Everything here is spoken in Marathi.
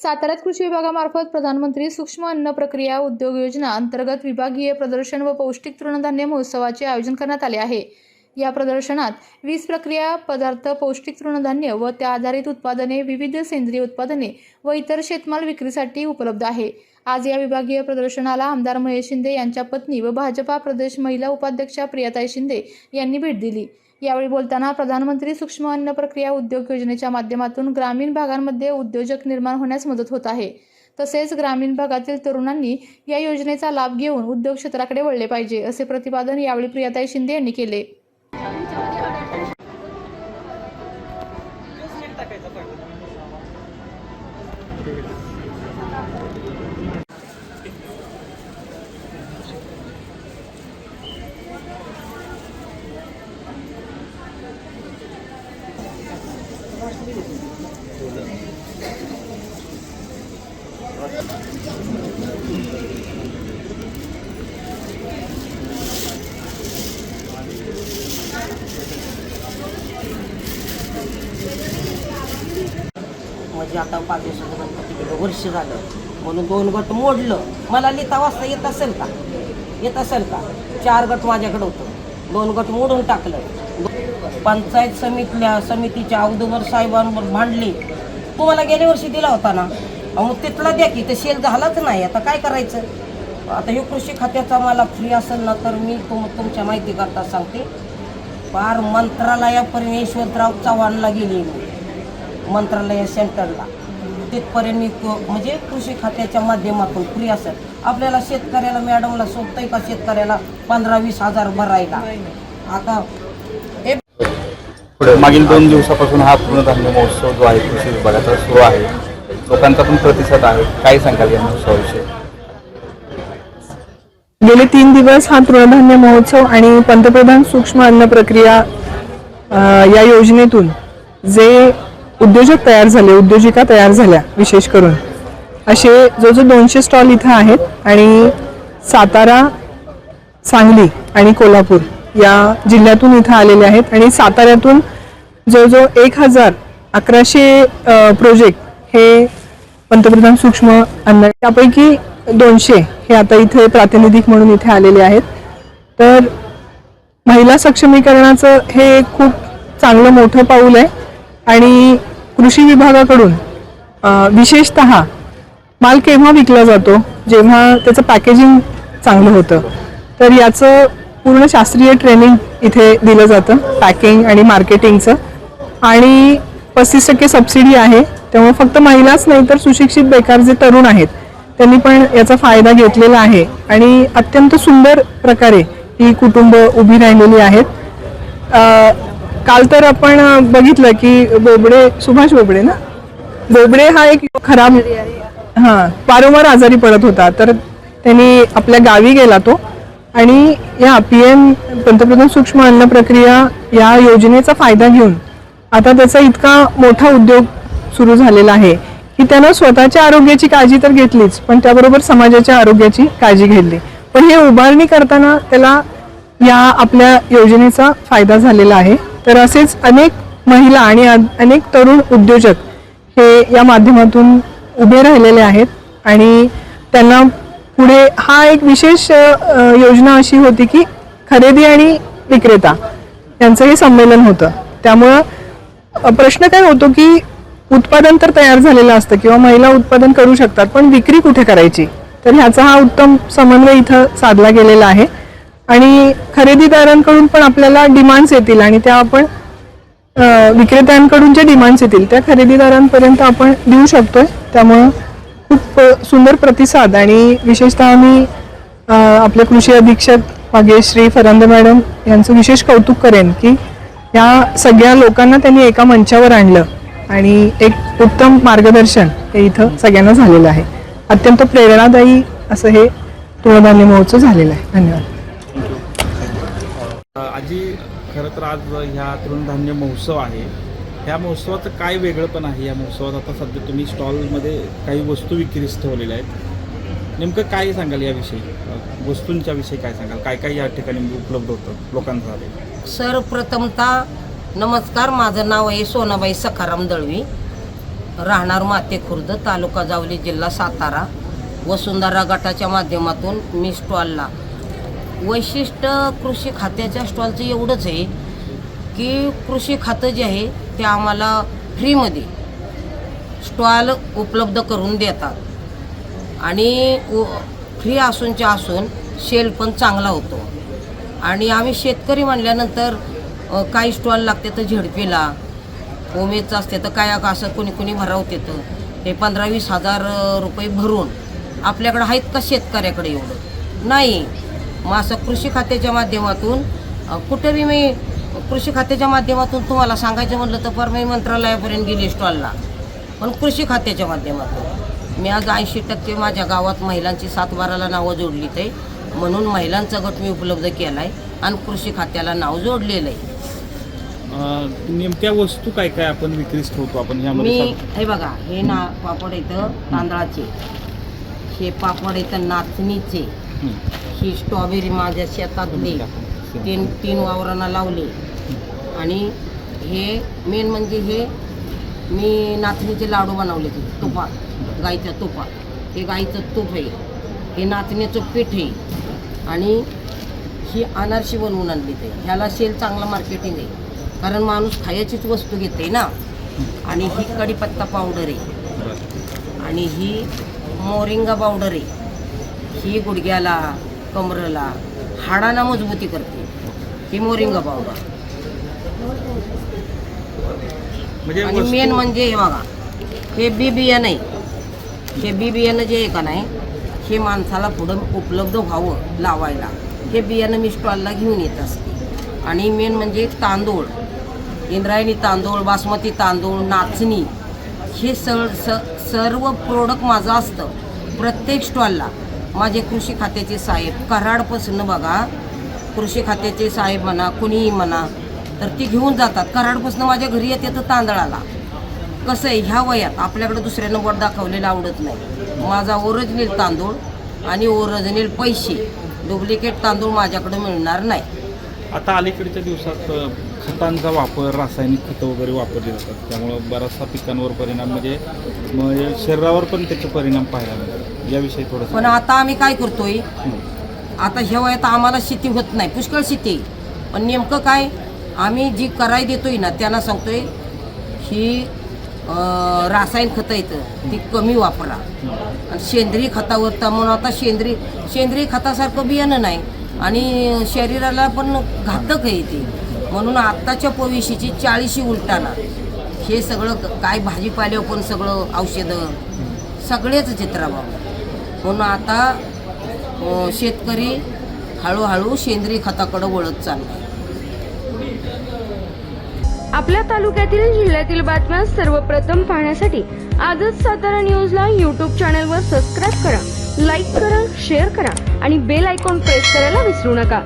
साताऱ्यात कृषी विभागामार्फत प्रधानमंत्री सूक्ष्म अन्न प्रक्रिया उद्योग योजना अंतर्गत विभागीय प्रदर्शन व पौष्टिक तृणधान्य महोत्सवाचे आयोजन करण्यात आले आहे। या प्रदर्शनात 20 प्रक्रिया पदार्थ, पौष्टिक तृणधान्य व त्या आधारित उत्पादने, विविध सेंद्रिय उत्पादने व इतर शेतमाल विक्रीसाठी उपलब्ध आहे। आज या विभागीय प्रदर्शनाला आमदार महेश शिंदे यांच्या पत्नी व भाजपा प्रदेश महिला उपाध्यक्षा प्रियाताई शिंदे यांनी भेट दिली। यावेळी बोलताना प्रधानमंत्री सूक्ष्म अन्न प्रक्रिया उद्योग योजनेच्या माध्यमातून ग्रामीण भागांमध्ये उद्योजक निर्माण होण्यास मदत होत आहे। तसेच ग्रामीण भागातील तरुणांनी या योजनेचा लाभ घेऊन उद्योग क्षेत्राकडे वळले पाहिजे, असे प्रतिपादन यावेळी प्रियाताई शिंदे यांनी केले। म्हणजे आता 5 दिवसाचं गणपती गेलं, वर्ष झालं म्हणून 2 गट मोडलं। मला लिहिता वाचता येत असेल का? 4 गट माझ्याकडे होतं, 2 गट मोडून टाकलं। पंचायत समितीच्या औदुंबर साहेबांवर भांडली, तुम्हाला गेल्या वर्षी दिला होता ना, मग तिथला द्या की, ते सेल झालाच नाही, आता काय करायचं? आता हे कृषी खात्याचा मला फ्री असेल ना तर मी तुमच्या माहिती करता सांगते, फार मंत्रालयापर्यंत यशवंतराव चव्हाणला गेली, मंत्रालय सेंटरला तिथपर्यंत मी म्हणजे कृषी खात्याच्या माध्यमातून फ्री असेल। आपल्याला शेतकऱ्याला मॅडमला सोपतंय का शेतकऱ्याला 15-20 हजार भरायला? आता मागील 2 दिवसापासून हा तृणधान्य महोत्सव जो आहे कृषी विभागाचा सुरू आहे, लोकांचा पण प्रतिसाद आहे, काय सांगाल या महोत्सवाविषयी? गेले 3 दिवस हा तृणधान्य महोत्सव आणि पंतप्रधान सूक्ष्म अन्न प्रक्रिया या योजनेतून जे उद्योजक तयार झाले, उद्योजिका तयार झाल्या, विशेष करून असे जो 200 स्टॉल इथं आहेत आणि सातारा, सांगली आणि कोल्हापूर या जिल्ह्यातून इथं आलेले आहेत आणि साताऱ्यातून जो 1100 प्रोजेक्ट हे पंतप्रधान सूक्ष्म अन्न, त्यापैकी 200 हे आता इथे प्रातिनिधिक म्हणून इथे आलेले आहेत। तर महिला सक्षमीकरणाचं हे खूप चांगलं मोठं पाऊल आहे आणि कृषी विभागाकडून विशेषतः माल केव्हा विकला जातो, जेव्हा त्याचं पॅकेजिंग चांगलं होतं, तर याचं पूर्ण शास्त्रीय ट्रेनिंग इथे दिलं जातं, पॅकिंग आणि मार्केटिंगचं, आणि 35% सबसिडी आहे। त्यामुळे फक्त महिलाच नाही तर सुशिक्षित बेकार जे तरुण आहेत त्यांनी पण याचा फायदा घेतलेला आहे आणि अत्यंत सुंदर प्रकारे ही कुटुंब उभी राहिलेली आहेत। काल तर आपण बघितलं की सुभाष बोबडे हा एक खराब वारंवार आजारी पडत होता, तर त्यांनी आपल्या गावी गेला तो आणि या PM पंतप्रधान सूक्ष्म अन्न प्रक्रिया या योजनेचा फायदा घेऊन आता त्याचा इतका मोठा उद्योग सुरू झालेला आहे की त्यानं स्वतःच्या आरोग्याची काळजी तर घेतलीच, पण त्याबरोबर समाजाच्या आरोग्याची काळजी घेतली। पण हे उभारणी करताना त्याला या आपल्या योजनेचा फायदा झालेला आहे। तर असेच अनेक महिला आणि अनेक तरुण उद्योजक हे या माध्यमातून उभे राहिलेले आहेत आणि त्यांना पुढे हा एक विशेष योजना अशी होती की खरेदी आणि विक्रेता यांचं हे संमेलन होतं। त्यामुळं प्रश्न काय होतो की उत्पादन तर तयार झालेलं असतं किंवा महिला उत्पादन करू शकतात, पण विक्री कुठे करायची? तर ह्याचा हा उत्तम समन्वय इथं साधला गेलेला आहे आणि खरेदीदारांकडून पण आपल्याला डिमांड्स येतील आणि त्या आपण विक्रेत्यांकडून जे डिमांड्स येतील त्या खरेदीदारांपर्यंत आपण देऊ शकतोय। त्यामुळं खूप सुंदर प्रतिसाद आणि विशेषतः मी आपले कृषी अधीक्षक भाग्यश्री फरांदे मॅडम यांचं विशेष कौतुक करेन की या सगळ्या लोकांना त्यांनी एका मंचावर आणलं आणि एक उत्तम मार्गदर्शन हे इथं सगळ्यांना झालेलं आहे। अत्यंत प्रेरणादायी असं हे तृणधान्य महोत्सव झालेला आहे। धन्यवाद। आजी, खरं तर आज ह्या तृणधान्य महोत्सव आहे, ह्या महोत्सवाचं काय वेगळंपण आहे? या महोत्सवात आता सध्या तुम्ही स्टॉलमध्ये काही वस्तू विक्रीस ठेवलेल्या आहेत, नेमकं काय सांगाल याविषयी? वस्तूंच्या विषयी काय सांगाल? काय काय या ठिकाणी उपलब्ध होतं लोकांसाठी? सर्वप्रथमतः नमस्कार, माझं नाव आहे सोनाबाई सखाराम दळवी। राहणार माते खुर्द, तालुका जावली, जिल्हा सातारा. वसुंधरा गटाच्या माध्यमातून मी स्टॉलला वैशिष्ट्य कृषी खात्याच्या स्टॉलचं एवढंच आहे की कृषी खातं जे आहे ते आम्हाला फ्रीमध्ये स्टॉल उपलब्ध करून देतात आणि फ्री असूनच्या असून सेल पण चांगला होतो. आणि आम्ही शेतकरी म्हणल्यानंतर काही स्टॉल लागते तर झेडपीला उमेदचं असते तर काय असं कोणी भरावते तर ते 15-20 हजार रुपये भरून आपल्याकडं आहेत का शेतकऱ्याकडे एवढं नाही. मग असं कृषी खात्याच्या माध्यमातून कुठे बी मी कृषी खात्याच्या माध्यमातून तुम्हाला सांगायचं म्हटलं तर पर मी मंत्रालयापर्यंत गेली स्टॉलला, पण कृषी खात्याच्या माध्यमातून मी आज 80% माझ्या गावात महिलांची 7-12ला नावं जोडली ते म्हणून महिलांचा गट मी उपलब्ध केला आहे आणि कृषी खात्याला नाव जोडलेलं आहे. नेमक्या वस्तू काय काय आपण विक्रीस ठेवतो आपण ह्यामध्ये? मी हे बघा, हे पापड येतं तांदळाचे, हे पापड येतं नाचणीचे, ही स्ट्रॉबेरी माझ्या शेतातली 3 वावरांना लावले. आणि हे मेन म्हणजे हे मी नाचणीचे लाडू बनवले ते तुपात, गाईच्या तुपात. हे गाईचं तूप आहे, हे नाचणीचं पीठ आहे आणि ही अनारशी बनवून आणली ते. ह्याला सेल चांगला मार्केटिंग आहे कारण माणूस खायचीच वस्तू घेते ना. आणि ही कढीपत्ता पावडर आहे आणि ही मोरिंगा पावडर आहे. ही गुडघ्याला, कमरेला, हाडांना मजबूती करते ही मोरिंगा पावडर. आणि मेन म्हणजे हे बघा, हे बी बियाणं आहे. हे बी बियाणं जे आहे का नाही, हे माणसाला पुढं उपलब्ध व्हावं लावायला, हे बियाणं मी स्टॉलला घेऊन येत असते. आणि मेन म्हणजे तांदूळ, इंद्रायणी तांदूळ, बासमती तांदूळ, नाचणी, हे सर्व प्रोडक्ट माझं असतं प्रत्येक स्टॉलला. माझे कृषी खात्याचे साहेब कराडपासून बघा, कृषी खात्याचे साहेब म्हणा कुणीही म्हणा तर ती घेऊन जातात. कराडपासून माझ्या घरी येते तर तांदळाला. कसं आहे, ह्या वयात आपल्याकडे दुसऱ्यानं बोट दाखवलेलं आवडत नाही. माझा ओरिजिनल तांदूळ आणि ओरिजिनल पैसे, डुप्लिकेट तांदूळ माझ्याकडे मिळणार नाही. आता अलीकडच्या दिवसात खतांचा वापर, रासायनिक खतं वगैरे वापरली जातात, त्यामुळं बराचसा पिकांवर परिणाम म्हणजे शरीरावर पण त्याचे परिणाम पाहायला मिळतात. याविषयी थोडंसं. पण आता आम्ही काय करतोय, आता ह्या वयात आम्हाला शेती होत नाही, पुष्कळ शेती. पण नेमकं काय, आम्ही जी कराय देतोय ना त्यांना सांगतोय ही रासायनिक खतं येतं ती कमी वापरा आणि सेंद्रिय खतावर तर म्हणून आता सेंद्रिय खतासारखं बियाणं नाही आणि शरीराला पण घातक आहे ते. म्हणून आत्ताच्या पोविशीची 40 उलटाना हे सगळं काय भाजीपाल्यावर पण सगळं औषधं सगळेच चित्राबाबा. म्हणून आता शेतकरी हळूहळू सेंद्रिय खताकडे वळत चालला. आपल्या तालुक्यातील जिल्ह्यातील बातम्या सर्वप्रथम पाहण्यासाठी आजच सातारा न्यूजला YouTube चॅनलवर सबस्क्राईब करा, लाईक करा, शेअर करा आणि बेल आयकॉन प्रेस करायला विसरू नका.